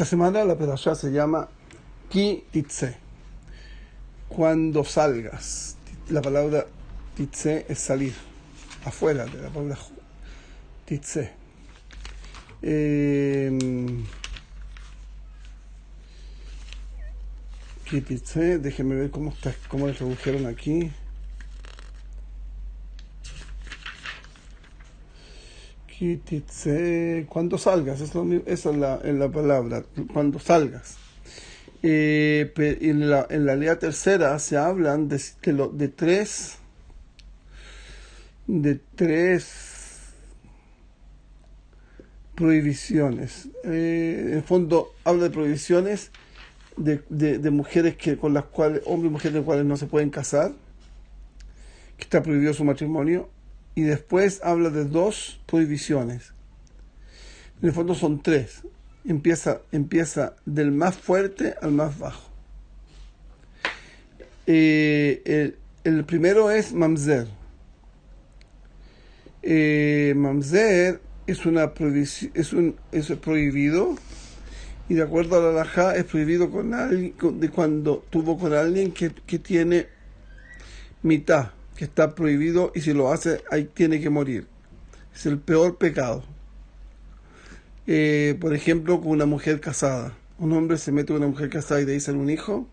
Esta semana la perashá se llama Ki Titze, cuando salgas. La palabra Titze es salir, afuera de la palabra Titze. Ki Titze, déjenme ver cómo le tradujeron aquí. Ki Titze, cuando salgas, esa es la palabra, cuando salgas. En la ley tercera se hablan de tres prohibiciones. En el fondo habla de prohibiciones de mujeres con las cuales, hombres y mujeres con las cuales no se pueden casar, que está prohibido su matrimonio, y después habla de dos prohibiciones. En el fondo son tres. Empieza del más fuerte al más bajo. El primero es mamzer. Mamzer es prohibido, y de acuerdo a la halajá es prohibido con alguien, cuando tuvo con alguien que tiene mitad, que está prohibido, y si lo hace ahí tiene que morir. Es el peor pecado. Por ejemplo, con una mujer casada. Un hombre se mete con una mujer casada y de ahí sale un hijo.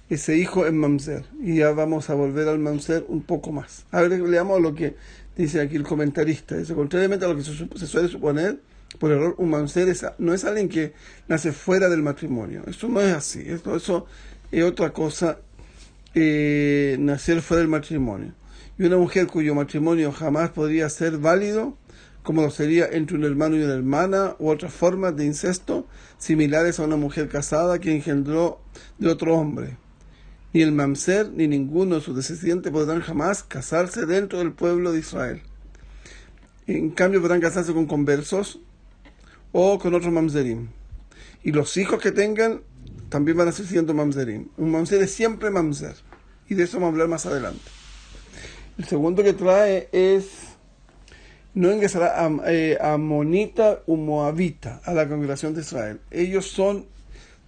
Ese hijo es mamzer. Y ya vamos a volver al mamzer un poco más. A ver, leamos lo que dice aquí el comentarista. Dice, contrariamente a lo que se suele suponer, por error, un mamzer no es alguien que nace fuera del matrimonio. Eso no es así. Eso es otra cosa, nacer fuera del matrimonio. Y una mujer cuyo matrimonio jamás podría ser válido, como lo sería entre un hermano y una hermana, u otras formas de incesto similares a una mujer casada que engendró de otro hombre. Ni el mamzer ni ninguno de sus descendientes podrán jamás casarse dentro del pueblo de Israel. En cambio podrán casarse con conversos o con otros mamzerim. Y los hijos que tengan también van a ser siendo mamzerim. Un mamzer es siempre mamzer. Y de eso vamos a hablar más adelante. El segundo que trae es: no ingresará amonita u moabita a la congregación de Israel. Ellos son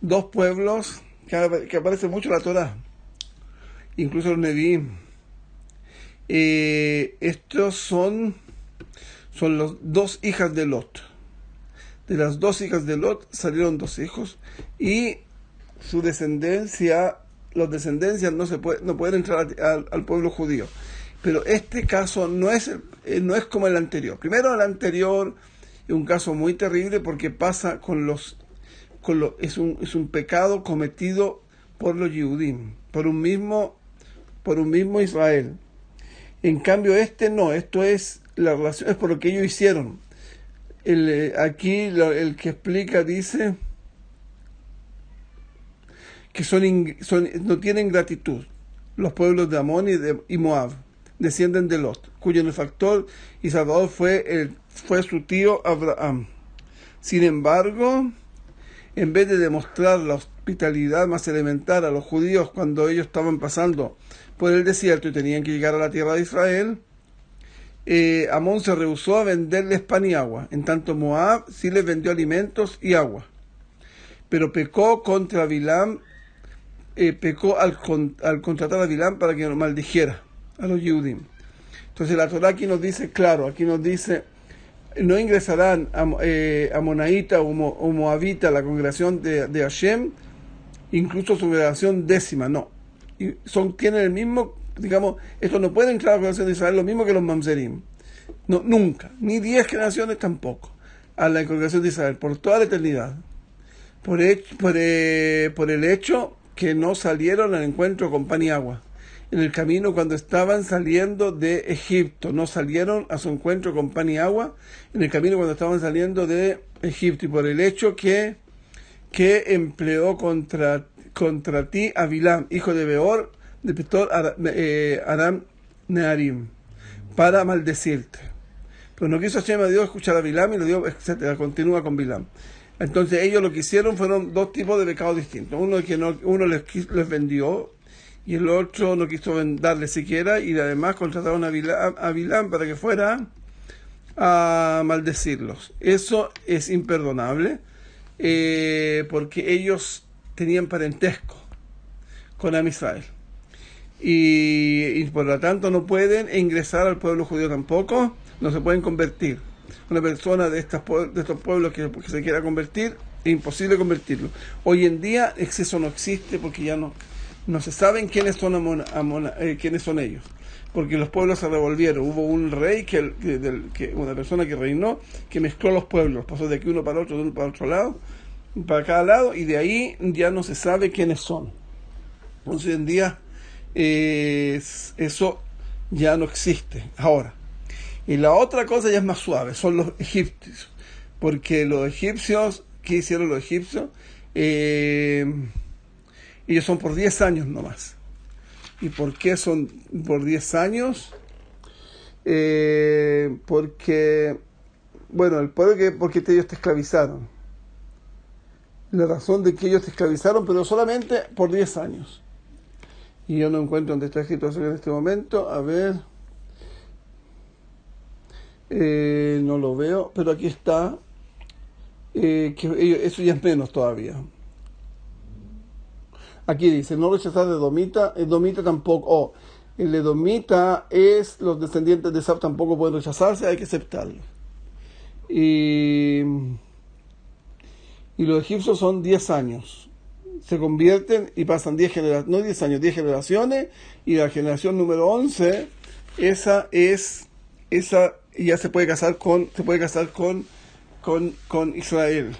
dos pueblos que aparecen mucho en la Torá, incluso los Nevi'im. Estos son las dos hijas de Lot. De las dos hijas de Lot salieron dos hijos, y su descendencia, las descendencias no pueden entrar al pueblo judío. Pero este caso no es como el anterior. Primero, el anterior es un caso muy terrible porque pasa es un pecado cometido por los Yehudim, por un mismo Israel. En cambio, este no, esto es la relación, es por lo que ellos hicieron. Aquí el que explica dice que no tienen gratitud los pueblos de Amón y Moab. Descienden de Lot, cuyo benefactor y salvador fue su tío Abraham. Sin embargo, en vez de demostrar la hospitalidad más elemental a los judíos cuando ellos estaban pasando por el desierto y tenían que llegar a la tierra de Israel, Amón se rehusó a venderles pan y agua. En tanto, Moab sí les vendió alimentos y agua. Pero pecó contra Bilam, pecó al contratar a Bilam para que lo maldijera a los Yehudim. Entonces la Torá aquí nos dice, claro, no ingresarán amonaíta o moabita a la congregación de Hashem, incluso su congregación décima, no. Tienen el mismo, digamos, estos no pueden entrar a la congregación de Israel, lo mismo que los mamzerim. No, nunca, ni 10 generaciones tampoco, a la congregación de Israel, por toda la eternidad. Por el hecho que no salieron al encuentro con pan y agua. En el camino cuando estaban saliendo de Egipto, no salieron a su encuentro con pan y agua, en el camino cuando estaban saliendo de Egipto, y por el hecho que empleó contra ti a Bilam, hijo de Beor, de Petor Aram Nearim, para maldecirte. Pero no quiso Hashem a Dios escuchar a Bilam, y le dio, etcétera, continúa con Bilam. Entonces ellos lo que hicieron fueron dos tipos de pecados distintos. Uno les vendió, y el otro no quiso darle siquiera, y además contrataron a Bilam para que fuera a maldecirlos. Eso es imperdonable. porque ellos tenían parentesco con Am Israel. Y por lo tanto no pueden ingresar al pueblo judío tampoco, no se pueden convertir. Una persona de estos pueblos que se quiera convertir, es imposible convertirlo. Hoy en día eso no existe porque ya no se saben quiénes son quiénes son ellos, porque los pueblos se revolvieron. Hubo un rey una persona que reinó, que mezcló los pueblos, pasó de aquí uno para otro, de uno para otro lado, para cada lado, y de ahí ya no se sabe quiénes son. Entonces hoy en día eso ya no existe ahora. Y la otra cosa ya es más suave, son los egipcios, porque los egipcios, ¿qué hicieron los egipcios? Ellos son por 10 años nomás. ¿Y por qué son por 10 años? Porque, bueno, porque ellos te esclavizaron. La razón de que ellos te esclavizaron, pero solamente por 10 años. Y yo no encuentro dónde está escrito eso en este momento. A ver. No lo veo, pero aquí está. Eso ya es menos todavía. Aquí dice, no rechazar de Edomita, Edomita tampoco. El Edomita es, los descendientes de Esab tampoco pueden rechazarse, hay que aceptarlo. Y los egipcios son 10 años. Se convierten y pasan 10 generaciones, no 10 años, 10 generaciones, y la generación número 11, esa ya se puede casar con Israel.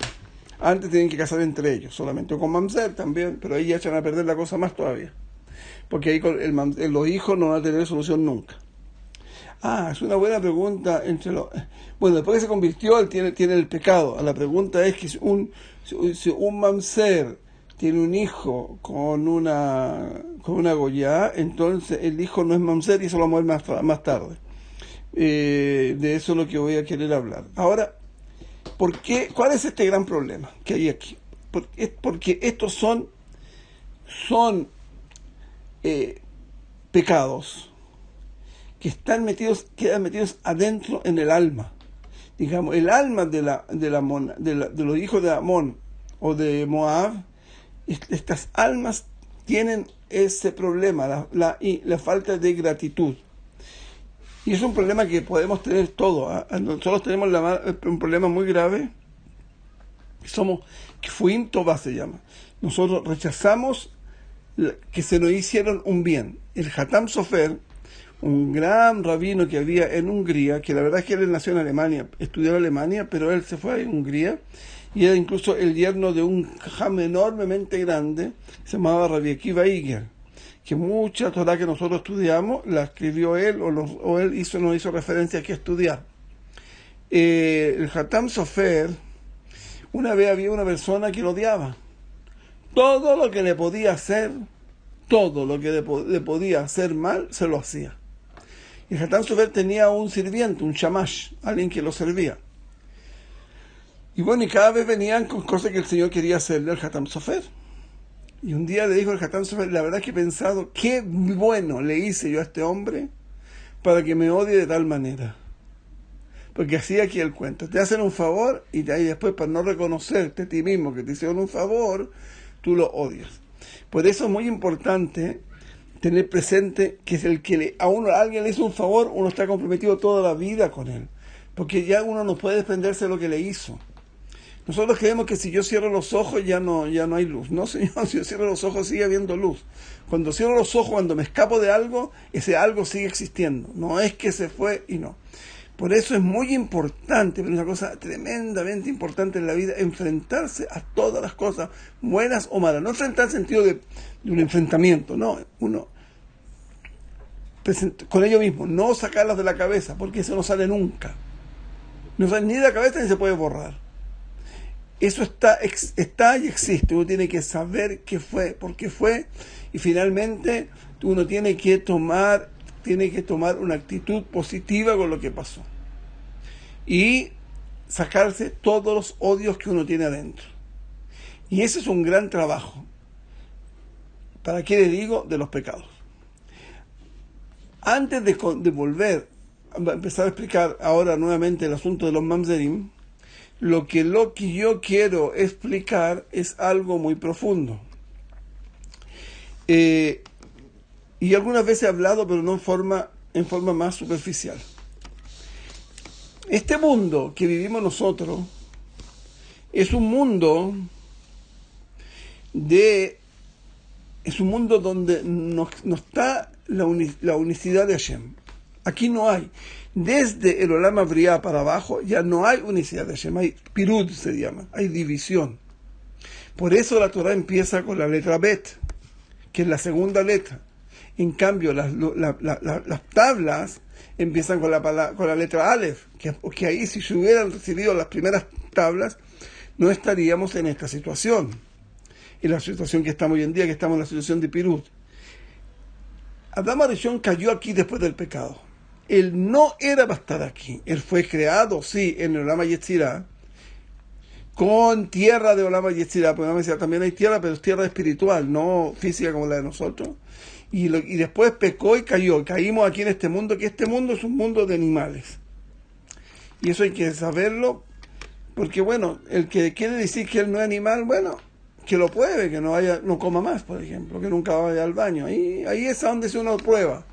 Antes tienen que casar entre ellos, solamente, o con Mamzer también, pero ahí ya echan a perder la cosa más todavía, porque ahí los hijos no van a tener solución nunca. Es una buena pregunta. Bueno, después que se convirtió, él tiene el pecado. La pregunta es que si un Mamzer tiene un hijo con una goyá, entonces el hijo no es Mamzer y eso lo vamos a ver más tarde. De eso es lo que voy a querer hablar. Ahora, ¿cuál es este gran problema que hay aquí? Porque estos son pecados que quedan metidos adentro en el alma. Digamos, el alma de los hijos de Amón o de Moab, estas almas tienen ese problema, la falta de gratitud. Y es un problema que podemos tener todos. Nosotros tenemos un problema muy grave. Kfuim Tová se llama. Nosotros rechazamos que se nos hicieron un bien. El Hatam Sofer, un gran rabino que había en Hungría, que la verdad es que él nació en Alemania, estudió en Alemania, pero él se fue a Hungría, y era incluso el yerno de un jajam enormemente grande, que se llamaba Rabbi Akiva Iger, que mucha Torah que nosotros estudiamos la escribió él, o él nos hizo referencia aquí a estudiar. El Hatam Sofer, una vez había una persona que lo odiaba. Todo lo que le podía hacer, todo lo que le podía hacer mal, se lo hacía. Y el Hatam Sofer tenía un sirviente, un shamash, alguien que lo servía. Y bueno, y cada vez venían con cosas que el Señor quería hacerle al Hatam Sofer. Y un día le dijo el Hatam Sofer, la verdad es que he pensado, qué bueno le hice yo a este hombre para que me odie de tal manera. Porque así aquí el cuento, te hacen un favor y ahí después, para no reconocerte a ti mismo que te hicieron un favor, tú lo odias. Por eso es muy importante tener presente que es el que a alguien le hizo un favor, uno está comprometido toda la vida con él, porque ya uno no puede desprenderse de lo que le hizo. Nosotros creemos que si yo cierro los ojos ya no hay luz. No, señor, si yo cierro los ojos sigue habiendo luz. Cuando cierro los ojos, cuando me escapo de algo, ese algo sigue existiendo. No es que se fue y no. Por eso es muy importante, pero una cosa tremendamente importante en la vida, enfrentarse a todas las cosas, buenas o malas. No enfrentarse en sentido de un enfrentamiento, no. Uno con ello mismo, no sacarlas de la cabeza, porque eso no sale nunca. No sale ni de la cabeza ni se puede borrar. Eso está y existe. Uno tiene que saber qué fue, por qué fue, y finalmente uno tiene que tomar una actitud positiva con lo que pasó y sacarse todos los odios que uno tiene adentro. Y ese es un gran trabajo. ¿Para qué le digo? De los pecados. Antes de volver a empezar a explicar ahora nuevamente el asunto de los mamzerim, lo que yo quiero explicar es algo muy profundo. Y algunas veces he hablado, pero no en forma más superficial. Este mundo que vivimos nosotros es un mundo donde no está la unicidad de Hashem. Aquí no hay. Desde el Olam Abriá para abajo ya no hay unicidad de Hashem. Hay pirud, se llama. Hay división. Por eso la Torah empieza con la letra Bet, que es la segunda letra. En cambio, las tablas empiezan con la letra Aleph, que ahí si se hubieran recibido las primeras tablas, no estaríamos en esta situación. En la situación que estamos hoy en día, que estamos en la situación de Pirut. Adán Arishon cayó aquí después del pecado. Él no era para estar aquí. Él fue creado, sí, en el Olam Yetzirah, con tierra de Olam Yetzirah. Porque también hay tierra, pero es tierra espiritual, no física como la de nosotros. Y después pecó y cayó. Caímos aquí en este mundo, que este mundo es un mundo de animales. Y eso hay que saberlo, porque bueno, el que quiere decir que él no es animal, bueno, que lo pruebe, que no coma más, por ejemplo, que nunca vaya al baño. Ahí es donde uno prueba.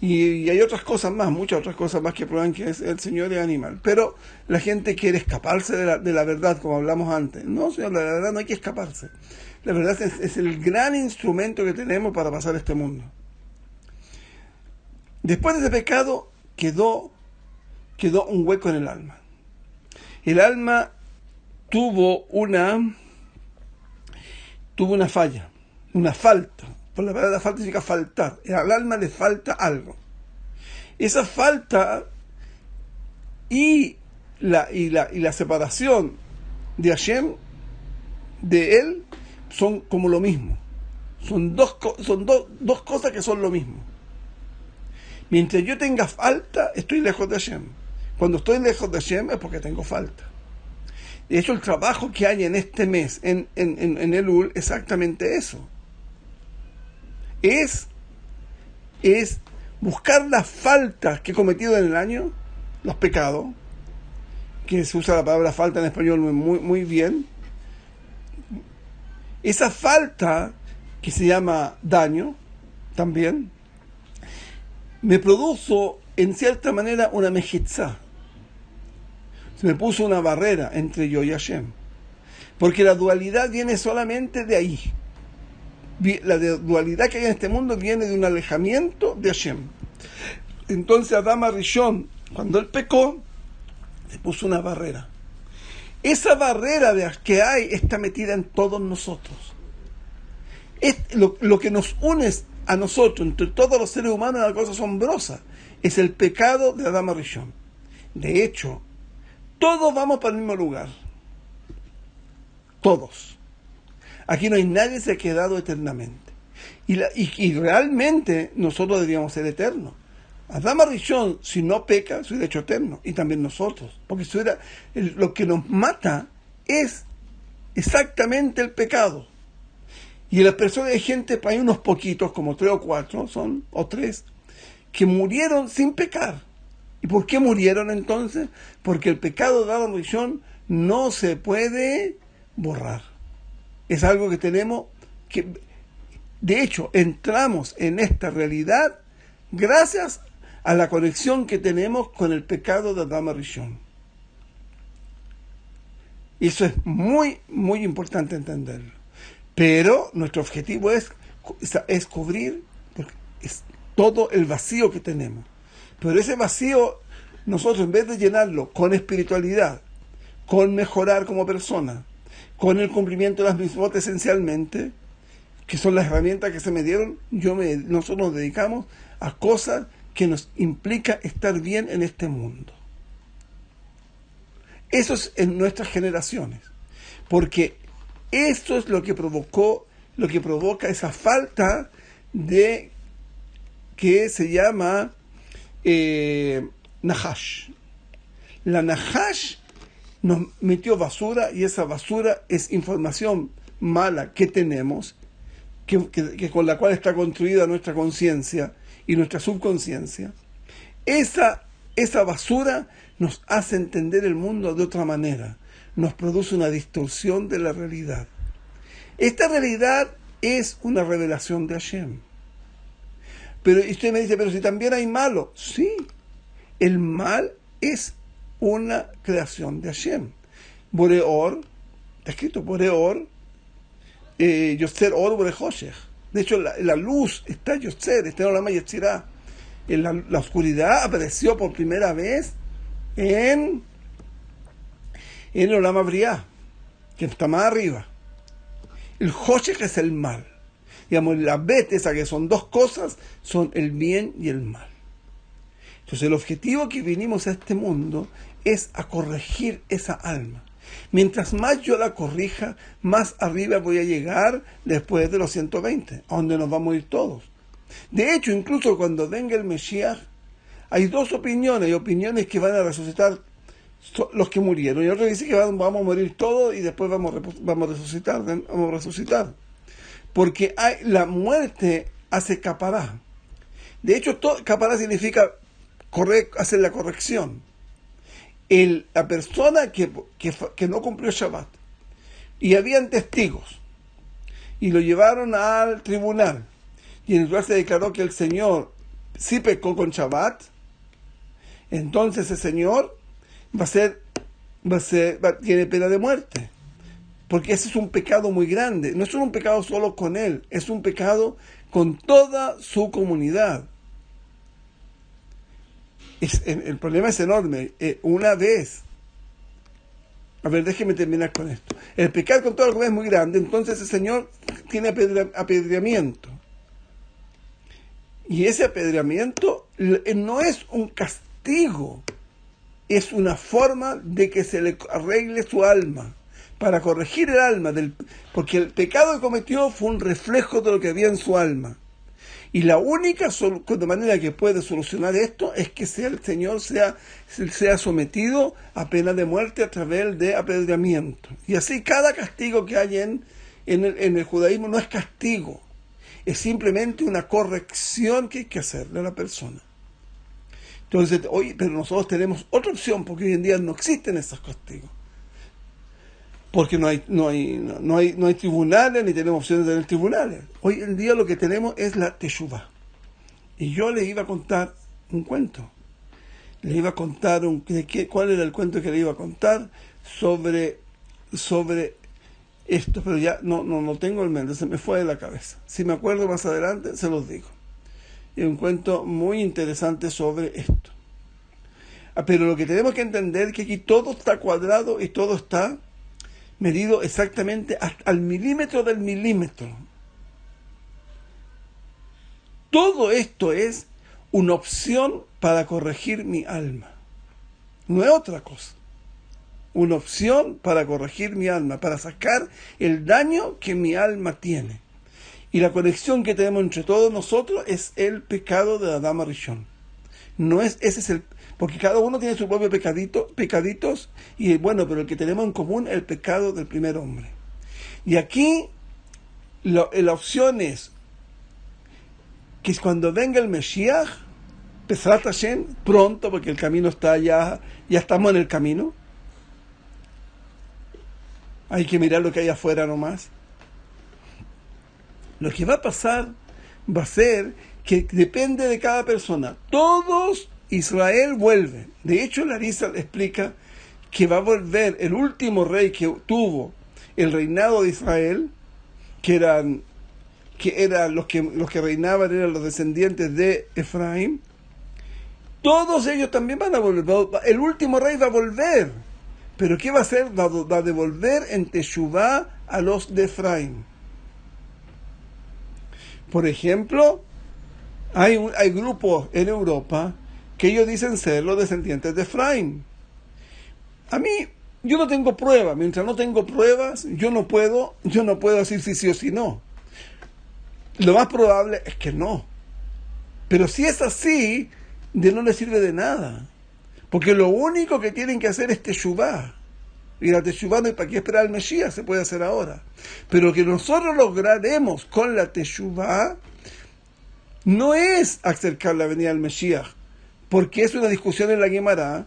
Y hay otras cosas más, muchas otras cosas más que prueban que el Señor es animal. Pero la gente quiere escaparse de la verdad, como hablamos antes. No, señor, la verdad no hay que escaparse. La verdad es el gran instrumento que tenemos para pasar este mundo. Después de ese pecado quedó un hueco en el alma. El alma tuvo una falla, una falta. Por la palabra falta significa faltar. Al alma le falta algo. Esa falta y la separación de Hashem, de él, son como lo mismo. Son dos cosas que son lo mismo. Mientras yo tenga falta, estoy lejos de Hashem. Cuando estoy lejos de Hashem es porque tengo falta. De hecho, el trabajo que hay en este mes, en Elul, exactamente eso. Es buscar las faltas que he cometido en el año, los pecados, que se usa la palabra falta en español muy bien. Esa falta, que se llama daño, también, me produjo, en cierta manera, una mejitzá. Se me puso una barrera entre yo y Hashem. Porque la dualidad viene solamente de ahí. La dualidad que hay en este mundo viene de un alejamiento de Hashem. Entonces Adán Arishon, cuando él pecó, se puso una barrera. Esa barrera que hay está metida en todos nosotros. Lo que nos une a nosotros, entre todos los seres humanos, es una cosa asombrosa. Es el pecado de Adán Arishon. De hecho, todos vamos para el mismo lugar. Todos. Aquí no hay nadie que se ha quedado eternamente. Y realmente nosotros deberíamos ser eternos. Adán Arishon, si no peca, se hubiera hecho eterno. Y también nosotros. Porque lo que nos mata es exactamente el pecado. Y en las personas hay gente, hay unos poquitos, como 3 o 4, o 3, que murieron sin pecar. ¿Y por qué murieron entonces? Porque el pecado de Adán Arishon no se puede borrar. Es algo que tenemos que... De hecho, entramos en esta realidad gracias a la conexión que tenemos con el pecado de Adán Arishon. Eso es muy, muy importante entenderlo. Pero nuestro objetivo es cubrir todo el vacío que tenemos. Pero ese vacío, nosotros en vez de llenarlo con espiritualidad, con mejorar como persona, con el cumplimiento de las mitzvot esencialmente, que son las herramientas que se me dieron, nosotros nos dedicamos a cosas que nos implica estar bien en este mundo. Eso es en nuestras generaciones, porque esto es lo que provoca esa falta de que se llama Nahash. La Nahash nos metió basura, y esa basura es información mala que tenemos, que con la cual está construida nuestra conciencia y nuestra subconsciencia. Esa esa basura nos hace entender el mundo de otra manera, nos produce una distorsión de la realidad. Esta realidad es una revelación de Hashem. Pero y usted me dice, pero si también hay malo. Sí, el mal es una creación de Hashem. Boreor, está escrito Boreor, Yotzer Or Borejoshech. De hecho, la luz está Yotzer, está en Olam Yetzirah. La oscuridad apareció por primera vez en el Olam Abriá, que está más arriba. El Joshech es el mal. Digamos, la bet, esa que son dos cosas, son el bien y el mal. Entonces el objetivo que vinimos a este mundo es a corregir esa alma. Mientras más yo la corrija, más arriba voy a llegar después de los 120, a donde nos vamos a ir todos. De hecho, incluso cuando venga el Mesías, hay dos opiniones. Hay opiniones que van a resucitar los que murieron, y otros dicen que vamos a morir todos y después vamos a resucitar. Porque la muerte hace capará. De hecho, capará significa hacer la corrección. La persona que no cumplió Shabbat y habían testigos y lo llevaron al tribunal y en el cual se declaró que el señor sí pecó con Shabbat, entonces ese señor tiene pena de muerte, porque ese es un pecado muy grande. No es un pecado solo con él, es un pecado con toda su comunidad. El problema es enorme. Una vez, a ver, déjeme terminar con esto. El pecar con toda la comunidad es muy grande, entonces el Señor tiene apedreamiento. Y ese apedreamiento no es un castigo, es una forma de que se le arregle su alma, para corregir el alma, porque el pecado que cometió fue un reflejo de lo que había en su alma. Y la única manera que puede solucionar esto es que el Señor sea sometido a pena de muerte a través de apedreamiento. Y así cada castigo que hay en el judaísmo no es castigo, es simplemente una corrección que hay que hacerle a la persona. Entonces, pero nosotros tenemos otra opción, porque hoy en día no existen esos castigos. Porque no hay tribunales, ni tenemos opciones de tener tribunales. Hoy en día lo que tenemos es la teshuvá. Y yo le iba a contar un cuento. Le iba a contar cuál era el cuento que le iba a contar sobre esto, pero ya no tengo el mente, se me fue de la cabeza. Si me acuerdo más adelante, se los digo. Es un cuento muy interesante sobre esto. Pero lo que tenemos que entender es que aquí todo está cuadrado y todo está medido exactamente al milímetro del milímetro. Todo esto es una opción para corregir mi alma. No es otra cosa. Una opción para corregir mi alma, para sacar el daño que mi alma tiene. Y la conexión que tenemos entre todos nosotros es el pecado de Adán Rishon. No es, ese es porque cada uno tiene su propio pecaditos, y bueno, pero el que tenemos en común es el pecado del primer hombre. Y aquí la opción es que cuando venga el Mesías, Pesrat Hashem, pronto, porque el camino está ya estamos en el camino. Hay que mirar lo que hay afuera nomás. Lo que va a pasar va a ser que depende de cada persona. Todos Israel vuelve. De hecho, Larissa explica que va a volver el último rey que tuvo el reinado de Israel, que eran los que reinaban, eran los descendientes de Efraín. Todos ellos también van a volver. El último rey va a volver. ¿Pero qué va a hacer? Va a devolver en Teshuvá a los de Efraín. Por ejemplo, hay grupos en Europa que ellos dicen ser los descendientes de Efraín. A mí, yo no tengo pruebas. Mientras no tengo pruebas, yo no puedo decir si sí o si no. Lo más probable es que no. Pero si es así, no les sirve de nada. Porque lo único que tienen que hacer es teshuvá. Y la teshuvá no hay para qué esperar al Mesías, se puede hacer ahora. Pero lo que nosotros lograremos con la teshuvá no es acercar la venida del Mesías porque es una discusión en la Gemara,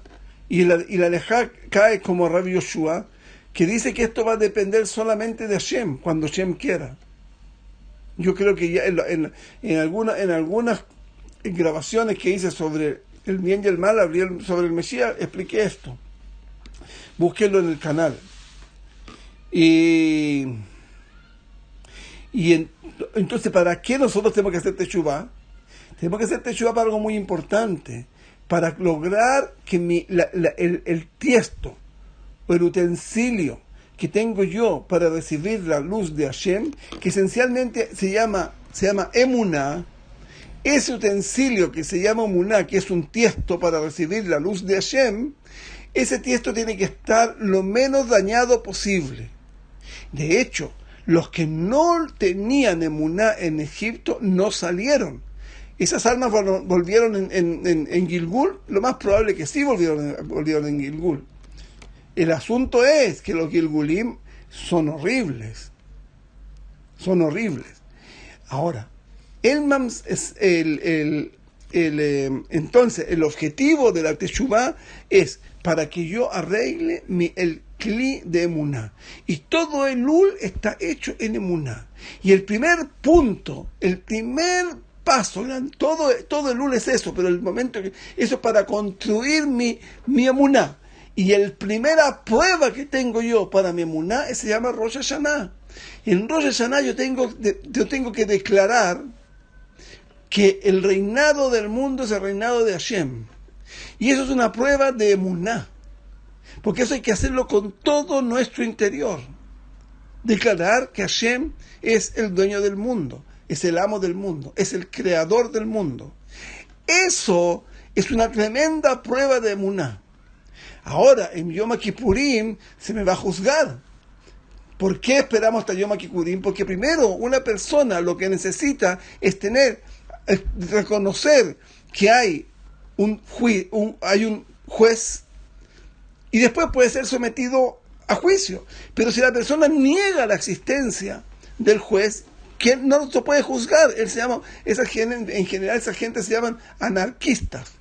y la Alejá cae como Rabbi Yoshua, que dice que esto va a depender solamente de Hashem, cuando Hashem quiera. Yo creo que ya en algunas grabaciones que hice sobre el bien y el mal, sobre el Mesías, expliqué esto. Búsquenlo en el canal. Entonces, ¿para qué nosotros tenemos que hacer Teshuvah? Tenemos que hacer Teshuvah para algo muy importante, para lograr que el tiesto o el utensilio que tengo yo para recibir la luz de Hashem, que esencialmente se llama emuná, ese utensilio que se llama emuná, que es un tiesto para recibir la luz de Hashem, ese tiesto tiene que estar lo menos dañado posible. De hecho, los que no tenían emuná en Egipto no salieron. Esas almas volvieron en Gilgul, lo más probable que sí volvieron en Gilgul. El asunto es que los Gilgulim son horribles. Son horribles. Ahora, entonces, el objetivo de la Teshuvah es para que yo arregle el Kli de Emuná. Y todo el Ul está hecho en Emuná. Y el primer punto, el primer paso, todo el Ul es eso, pero el momento que eso es para construir mi Emuná. Y la primera prueba que tengo yo para mi emuná se llama Rosh Hashanah. En Rosh Hashanah yo tengo que declarar que el reinado del mundo es el reinado de Hashem. Y eso es una prueba de emuná. Porque eso hay que hacerlo con todo nuestro interior. Declarar que Hashem es el dueño del mundo, es el amo del mundo, es el creador del mundo. Eso es una tremenda prueba de emuná. Ahora, en Yom Kippurim se me va a juzgar. ¿Por qué esperamos hasta Yom Kippurim? Porque primero, una persona lo que necesita es reconocer que hay un juez, y después puede ser sometido a juicio. Pero si la persona niega la existencia del juez, ¿quién no se puede juzgar? En general, esa gente se llaman anarquistas.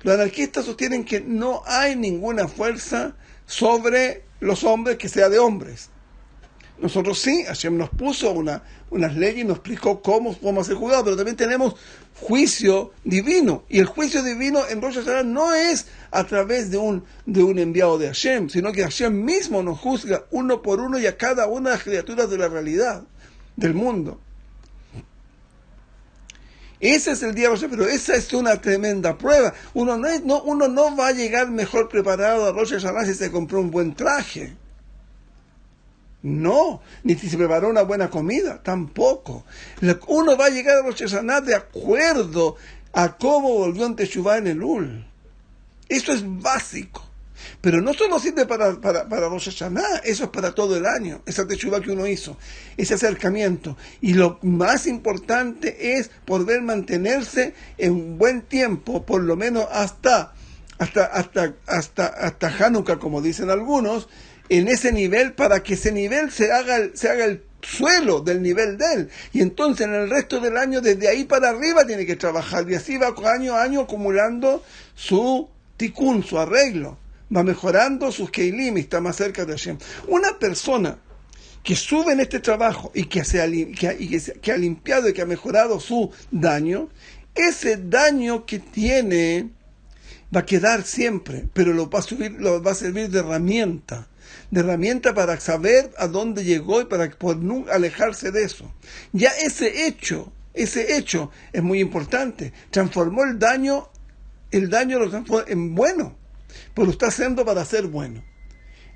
Los anarquistas sostienen que no hay ninguna fuerza sobre los hombres que sea de hombres. Nosotros sí, Hashem nos puso unas leyes y nos explicó cómo ser juzgados, pero también tenemos juicio divino. Y el juicio divino en Rosh Hashanah no es a través de un enviado de Hashem, sino que Hashem mismo nos juzga uno por uno y a cada una de las criaturas de la realidad, del mundo. Ese es el día de Rosh Hashanah, pero esa es una tremenda prueba. Uno no va a llegar mejor preparado a Rosh Hashanah si se compró un buen traje. No, ni si se preparó una buena comida, tampoco. Uno va a llegar a Rosh Hashanah de acuerdo a cómo volvió en Teshuvah en el Ul. Eso es básico. Pero no solo sirve para Rosh Hashanah, eso es para todo el año, esa Teshuvah que uno hizo, ese acercamiento. Y lo más importante es poder mantenerse en buen tiempo, por lo menos hasta Hanukkah, como dicen algunos, en ese nivel, para que ese nivel se haga el suelo del nivel de él. Y entonces en el resto del año, desde ahí para arriba, tiene que trabajar. Y así va año a año acumulando su tikkun, su arreglo. Va mejorando sus keilim y está más cerca de Hashem. Una persona que sube en este trabajo y que ha limpiado y que ha mejorado su daño, ese daño que tiene va a quedar siempre, pero lo va a servir de herramienta para saber a dónde llegó y para nunca alejarse de eso. Ya ese hecho es muy importante. Transformó el daño lo transformó en bueno, pero lo está haciendo para ser bueno.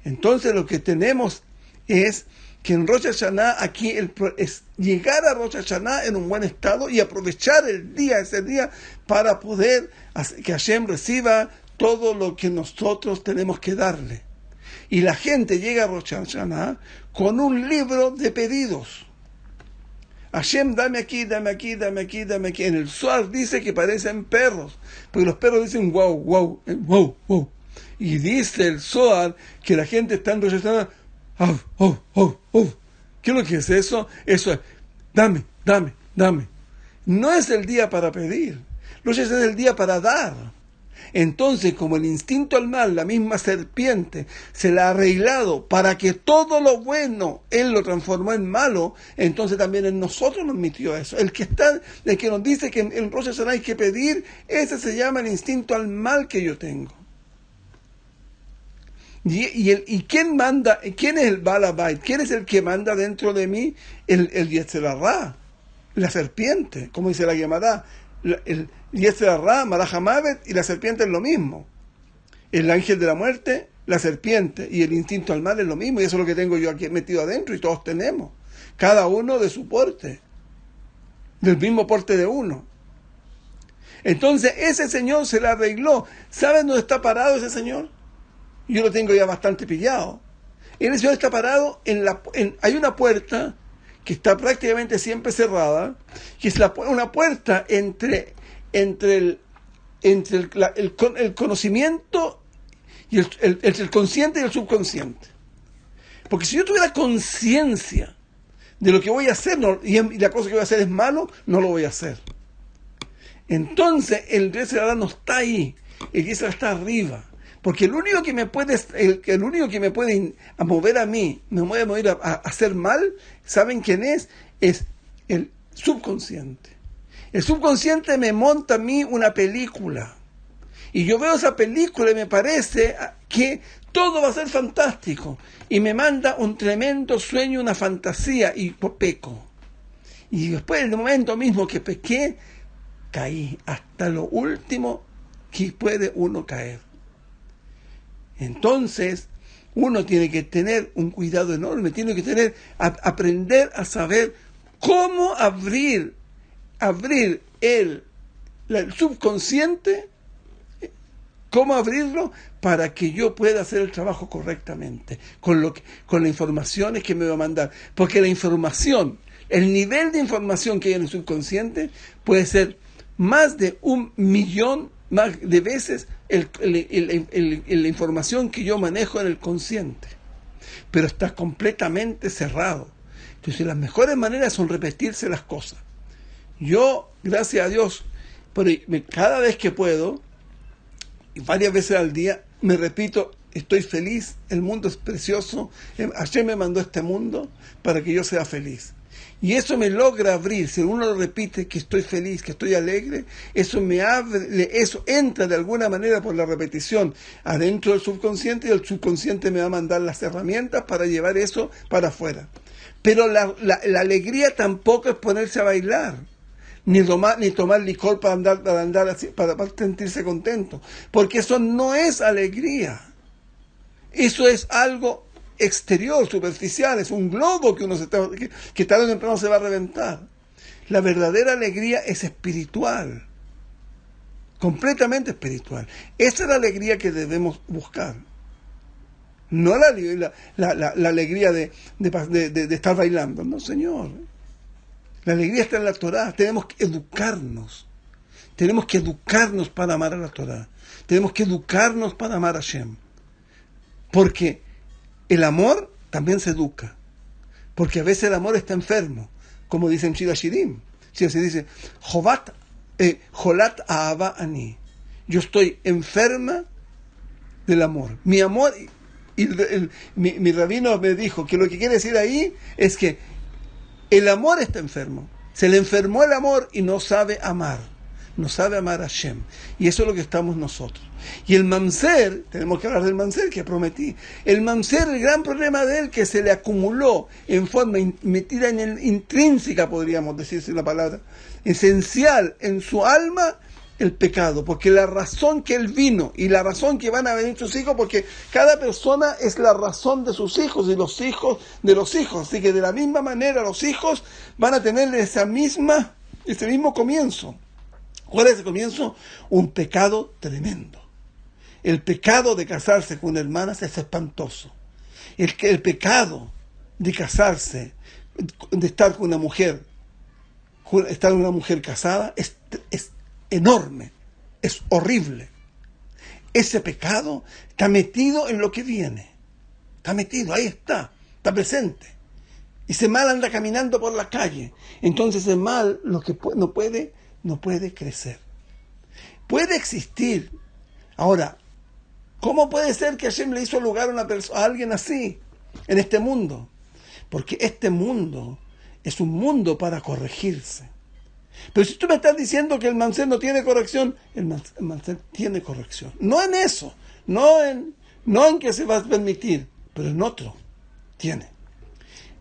Entonces lo que tenemos es que en Rosh Hashanah aquí es llegar a Rosh Hashanah en un buen estado y aprovechar ese día para poder que Hashem reciba todo lo que nosotros tenemos que darle. Y la gente llega a Rosh Hashanah con un libro de pedidos. Hashem, dame aquí, dame aquí, dame aquí, dame aquí. En el Zohar dice que parecen perros, porque los perros dicen wow, wow, wow, wow. Y dice el Zohar que la gente está en Rosh Hashanah, oh, oh, oh, oh. ¿Qué es lo que es eso? Eso es, dame, dame, dame. No es el día para pedir. Rosh Hashanah es el día para dar. Entonces, como el instinto al mal, la misma serpiente, se la ha arreglado para que todo lo bueno Él lo transformó en malo, entonces también en nosotros nos metió eso. El que nos dice que en Rosh Hashanah hay que pedir, ese se llama el instinto al mal que yo tengo. ¿Y quién manda? ¿Quién es el Baal Habait? ¿Quién es el que manda dentro de mí? El Yetzer Hara, la serpiente, como dice la Gemara. El Yetzer Hara, Malach HaMavet, y la serpiente es lo mismo. El ángel de la muerte, la serpiente, y el instinto al mal es lo mismo, y eso es lo que tengo yo aquí metido adentro, y todos tenemos, cada uno de su porte, del mismo porte de uno. Entonces ese señor se la arregló. ¿Saben dónde está parado ese señor? Yo lo tengo ya bastante pillado. El señor está parado hay una puerta que está prácticamente siempre cerrada, que es una puerta entre el conocimiento y el consciente y el subconsciente. Porque si yo tuviera conciencia de lo que voy a hacer, y la cosa que voy a hacer es malo, no lo voy a hacer. Entonces el Yetzer Hara no está ahí, el Yetzer Hara está arriba. Porque el único que me puede mover a mí, me puede mover a hacer mal, ¿saben quién es? Es el subconsciente. El subconsciente me monta a mí una película. Y yo veo esa película y me parece que todo va a ser fantástico. Y me manda un tremendo sueño, una fantasía, y peco. Y después, en el momento mismo que pequé, caí hasta lo último que puede uno caer. Entonces, uno tiene que tener un cuidado enorme, tiene que aprender a saber cómo abrir el subconsciente, cómo abrirlo para que yo pueda hacer el trabajo correctamente, con las informaciones que me va a mandar. Porque la información, el nivel de información que hay en el subconsciente puede ser más de 1.000.000 más de veces la información que yo manejo en el consciente, pero está completamente cerrado. Entonces las mejores maneras son repetirse las cosas. Yo, gracias a Dios, cada vez que puedo, y varias veces al día, me repito: estoy feliz, el mundo es precioso, Hashem me mandó este mundo para que yo sea feliz. Y eso me logra abrir. Si uno lo repite, que estoy feliz, que estoy alegre, eso me abre, eso entra de alguna manera por la repetición adentro del subconsciente, y el subconsciente me va a mandar las herramientas para llevar eso para afuera. Pero la alegría tampoco es ponerse a bailar, ni tomar licor para andar así, para sentirse contento, porque eso no es alegría. Eso es algo exterior, superficial, es un globo que que tarde o temprano se va a reventar. La verdadera alegría es espiritual, completamente espiritual. Esa es la alegría que debemos buscar, no la alegría de estar bailando, no, señor. La alegría está en la Torá. Tenemos que educarnos para amar a la Torá, tenemos que educarnos para amar a Hashem, porque el amor también se educa, porque a veces el amor está enfermo, como dice en Shir Hashirim. Se dice: Jolat Ahava Ani. Yo estoy enferma del amor. Mi amor, mi rabino me dijo que lo que quiere decir ahí es que el amor está enfermo. Se le enfermó el amor y no sabe amar. No sabe amar a Hashem. Y eso es lo que estamos nosotros. Y el mamzer, tenemos que hablar del mamzer que prometí. El mamzer, el gran problema de él, que se le acumuló en forma metida intrínseca, podríamos decirse la palabra, esencial en su alma, el pecado. Porque la razón que él vino y la razón que van a venir sus hijos, porque cada persona es la razón de sus hijos y los hijos de los hijos. Así que de la misma manera los hijos van a tener ese mismo comienzo. ¿Cuál es el comienzo? Un pecado tremendo. El pecado de casarse con hermanas es espantoso. El pecado de casarse, de estar con una mujer casada, es enorme, es horrible. Ese pecado está metido en lo que viene. Está metido, ahí está presente. Ese mal anda caminando por la calle. Entonces el mal no puede crecer. Puede existir Ahora, ¿cómo puede ser que Hashem le hizo lugar a alguien así en este mundo? Porque este mundo es un mundo para corregirse. Pero si tú me estás diciendo que el mamzer no tiene corrección, el mamzer tiene corrección. No en eso, no en que se va a permitir, pero en otro tiene.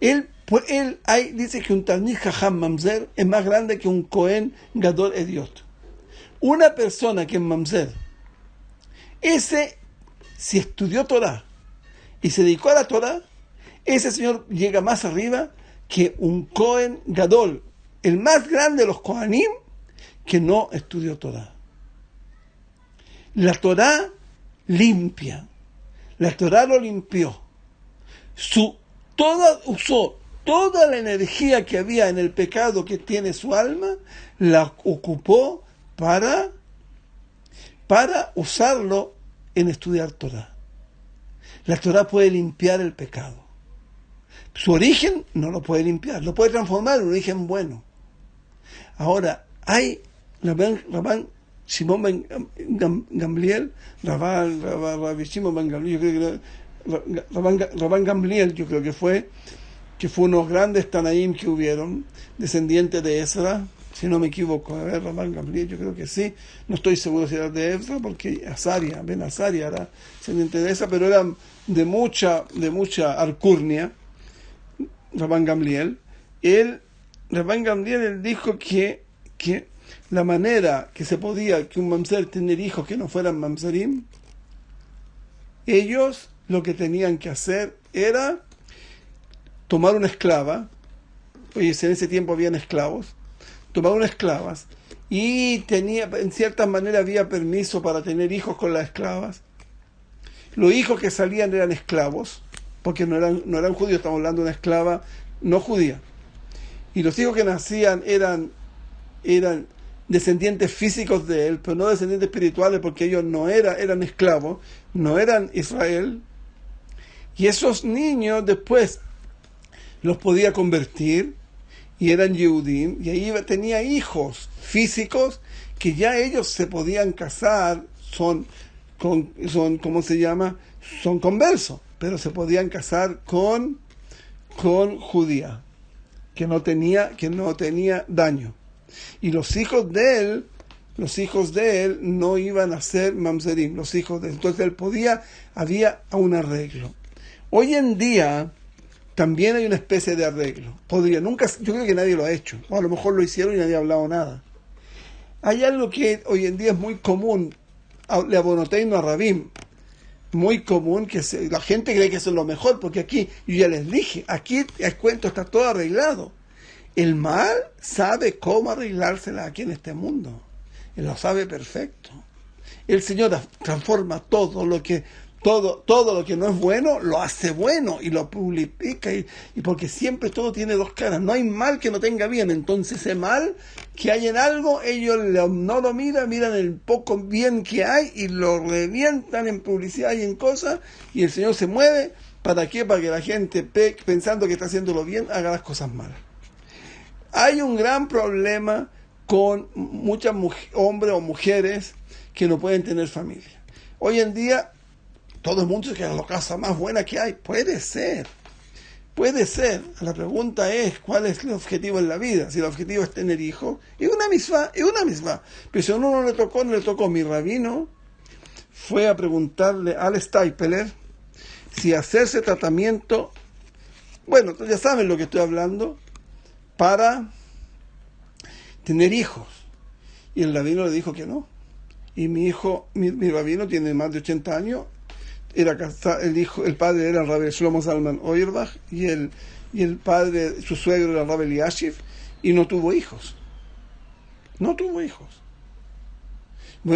Dice que un Talmid Jajam mamzer es más grande que un Cohen Gadol Ediot. Una persona que es mamzer, si estudió Torah y se dedicó a la Torah, ese señor llega más arriba que un Cohen Gadol, el más grande de los Kohanim, que no estudió Torah. La Torah limpia. La Torah lo limpió. Usó toda la energía que había en el pecado que tiene su alma, la ocupó para usarlo en estudiar Torah. La Torah puede limpiar el pecado. Su origen no lo puede limpiar, lo puede transformar en un origen bueno. Ahora, hay Rabban Shimon ben Gamliel, Rabbi Shimon ben Gamliel, Rabban Gamliel, yo creo que fue unos grandes Tanaim que hubieron, descendientes de Ezra, si no me equivoco. A ver, Rabban Gamliel, yo creo que sí, no estoy seguro si era de Ezra, porque Ben Azaria era descendiente de Ezra, pero eran de mucha alcurnia. Rabban Gamliel, Rabban Gamliel dijo que la manera que se podía que un mamzer tener hijos que no fueran mamzerim, ellos lo que tenían que hacer era tomar una esclava, pues en ese tiempo habían esclavos, tomar unas esclavas y en cierta manera había permiso para tener hijos con las esclavas. Los hijos que salían eran esclavos, porque no eran judíos, estamos hablando de una esclava no judía. Y los hijos que nacían eran descendientes físicos de él, pero no descendientes espirituales, porque ellos eran esclavos, no eran Israel. Y esos niños después los podía convertir, y eran Yehudim, y ahí tenía hijos físicos que ya ellos se podían casar, son ¿cómo se llama? Son conversos, pero se podían casar con judía, que no tenía daño. Y los hijos de él no iban a ser mamzerim, los hijos de él. Entonces había un arreglo. Hoy en día también hay una especie de arreglo. Yo creo que nadie lo ha hecho, o a lo mejor lo hicieron y nadie ha hablado nada. Hay algo que hoy en día es muy común, le abonoteino a Rabim, muy común, que la gente cree que eso es lo mejor, porque aquí, yo ya les dije, aquí el cuento está todo arreglado. El mal sabe cómo arreglársela aquí en este mundo. Él lo sabe perfecto. El Señor transforma todo lo que no es bueno, lo hace bueno y lo publica, y porque siempre todo tiene dos caras. No hay mal que no tenga bien. Entonces ese mal que hay en algo, ellos no lo miran el poco bien que hay y lo revientan en publicidad y en cosas, y el Señor se mueve. ¿Para qué? Para que la gente, pensando que está haciéndolo bien, haga las cosas malas. Hay un gran problema con muchas hombres o mujeres que no pueden tener familia. Hoy en día todo el mundo dice que es la casa más buena que hay. Puede ser. La pregunta es, ¿cuál es el objetivo en la vida? Si el objetivo es tener hijos, es una misma. Pero si a uno no le tocó. Mi rabino fue a preguntarle al Steipeler si hacerse tratamiento, bueno, ya saben lo que estoy hablando, para tener hijos. Y el rabino le dijo que no. Y mi rabino tiene más de 80 años, era casado, el padre era el Rabbi Shlomo Zalman Auerbach, y el padre, su suegro era el Rabbi Eliashiv, y no tuvo hijos. Bueno,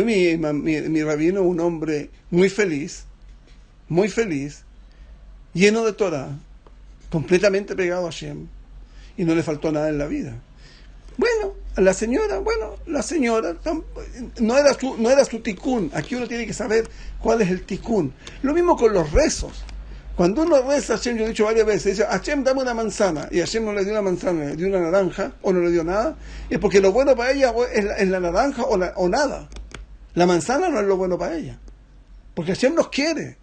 mi rabino, un hombre muy feliz, lleno de Torah, completamente pegado a Hashem, y no le faltó nada en la vida. La señora no era su tikkun. Aquí uno tiene que saber cuál es el tikkun. Lo mismo con los rezos. Cuando uno reza a Hashem, yo he dicho varias veces, dice, Hashem, dame una manzana, y Hashem no le dio una manzana, le dio una naranja, o no le dio nada, es porque lo bueno para ella es la naranja o nada. La manzana no es lo bueno para ella. porque Hashem nos quiere.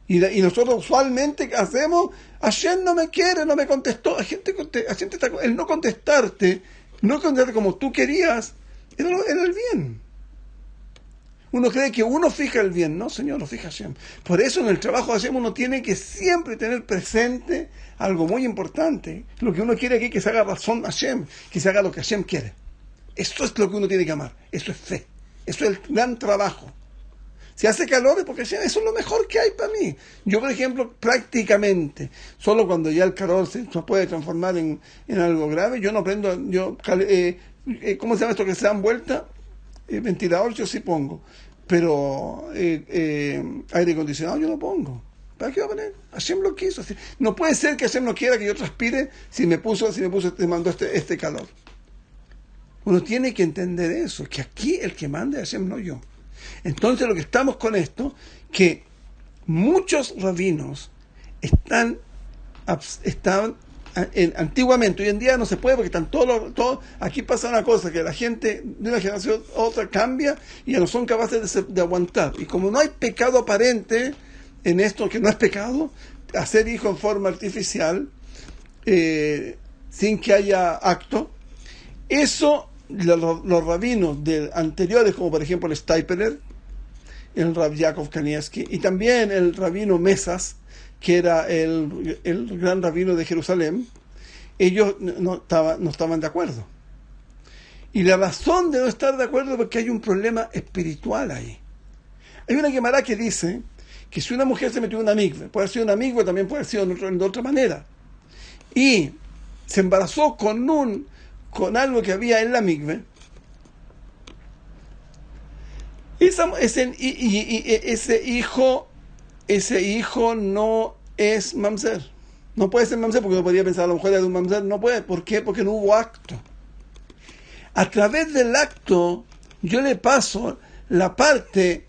Y nosotros usualmente hacemos, Hashem no me quiere, no me contestó. El no contestarte como tú querías, era el bien. Uno cree que uno fija el bien, no, Señor, lo fija Hashem. Por eso en el trabajo de Hashem uno tiene que siempre tener presente algo muy importante. Lo que uno quiere aquí es que se haga razón a Hashem, que se haga lo que Hashem quiere. Eso es lo que uno tiene que amar, eso es fe, eso es el gran trabajo. Si hace calor es porque Hashem, eso es lo mejor que hay para mí. Yo, por ejemplo, prácticamente, solo cuando ya el calor se puede transformar en algo grave, yo no prendo, ¿cómo se llama esto que se dan vuelta? Ventilador yo sí pongo, pero aire acondicionado yo no pongo. ¿Para qué va a poner? Hashem lo quiso. No puede ser que Hashem no quiera que yo transpire si me mandó este calor. Uno tiene que entender eso, que aquí el que manda es Hashem, no yo. Entonces lo que estamos con esto, que muchos rabinos están antiguamente, hoy en día no se puede porque están todos, aquí pasa una cosa, que la gente de una generación a otra cambia y ya no son capaces de aguantar. Y como no hay pecado aparente en esto, que no es pecado, hacer hijos en forma artificial, sin que haya acto, eso los rabinos anteriores, como por ejemplo el Steipeler, el Rab Yaakov Kanievsky, y también el rabino Mesas, que era el gran rabino de Jerusalén, ellos no estaban de acuerdo. Y la razón de no estar de acuerdo es porque hay un problema espiritual ahí. Hay una Gemara que dice que si una mujer se metió en una mikve, puede haber sido una mikve, también puede haber sido de otra manera, y se embarazó con algo que había en la mikve, ese hijo no es mamzer. No puede ser mamzer porque uno podría pensar a lo mejor de un mamzer. No puede. ¿Por qué? Porque no hubo acto. A través del acto yo le paso la parte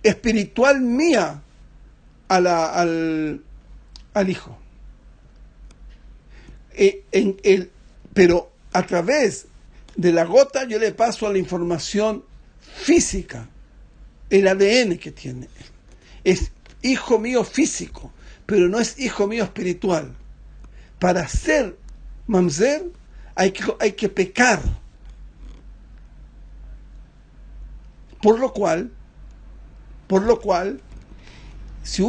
espiritual mía al hijo. Pero a través de la gota yo le paso la información física, el ADN que tiene. Es hijo mío físico, pero no es hijo mío espiritual. Para ser mamzer hay que pecar. Por lo cual, si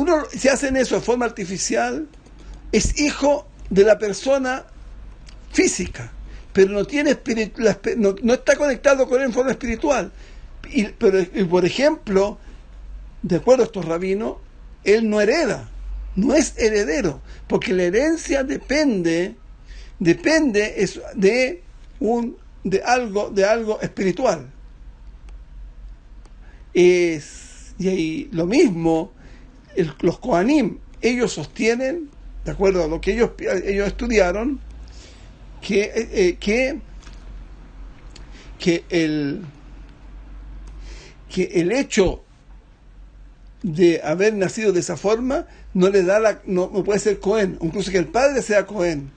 hacen eso de forma artificial, es hijo de la persona física, pero no tiene no está conectado con él en forma espiritual. Pero por ejemplo, de acuerdo a estos rabinos, él no hereda, no es heredero, porque la herencia depende de algo espiritual. Y ahí, lo mismo, los Kohanim, ellos sostienen, de acuerdo a lo que ellos estudiaron, que el hecho de haber nacido de esa forma no le da no puede ser Cohen, incluso que el padre sea Cohen.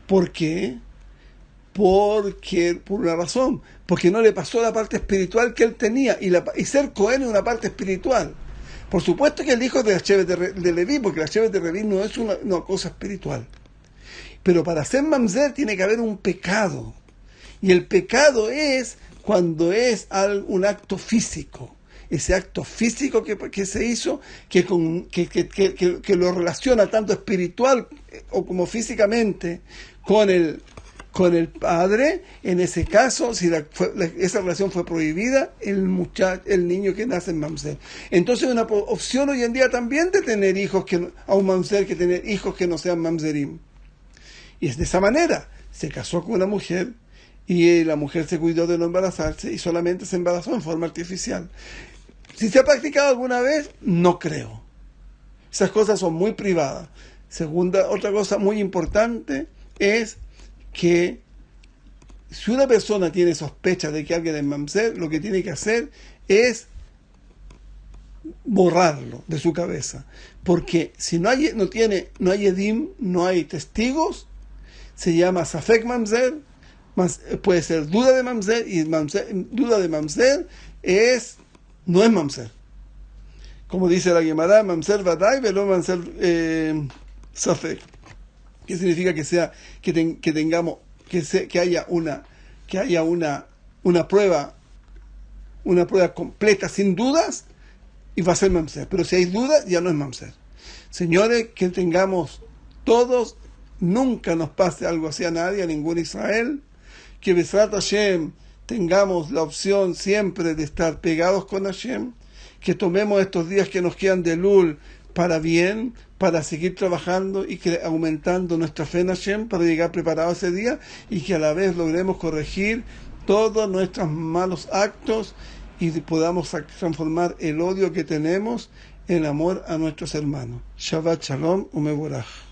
¿Por qué? Por una razón, porque no le pasó la parte espiritual que él tenía, y ser Cohen es una parte espiritual. Por supuesto que el hijo de la Shevet de Leví, porque la Shevet de Leví no es una cosa espiritual. Pero para ser mamzer tiene que haber un pecado, y el pecado es cuando es un acto físico. Ese acto físico que se hizo, que lo relaciona tanto espiritual o como físicamente con el padre. En ese caso, si esa relación fue prohibida, el niño que nace en mamzer. Entonces una opción hoy en día también de tener hijos a un mamzer, que tener hijos que no sean mamzerim. Y es de esa manera. Se casó con una mujer y la mujer se cuidó de no embarazarse y solamente se embarazó en forma artificial. Si se ha practicado alguna vez, no creo. Esas cosas son muy privadas. Otra cosa muy importante es que si una persona tiene sospecha de que alguien es mamzer, lo que tiene que hacer es borrarlo de su cabeza. Porque si no hay edim, no hay testigos, se llama safek mamzer, puede ser duda de mamzer, y duda de mamzer no es mamzer. Como dice la Gemara, mamzer vadai velo mamzer safek. ¿Qué significa que tengamos, que haya una prueba completa sin dudas y va a ser mamzer? Pero si hay dudas, ya no es mamzer. Señores, que tengamos todos, nunca nos pase algo así a nadie, a ningún Israel, que Besrat Hashem tengamos la opción siempre de estar pegados con Hashem, que tomemos estos días que nos quedan de Lul para bien, para seguir trabajando y aumentando nuestra fe en Hashem, para llegar preparados ese día, y que a la vez logremos corregir todos nuestros malos actos y podamos transformar el odio que tenemos en amor a nuestros hermanos. Shabbat Shalom Umeborach.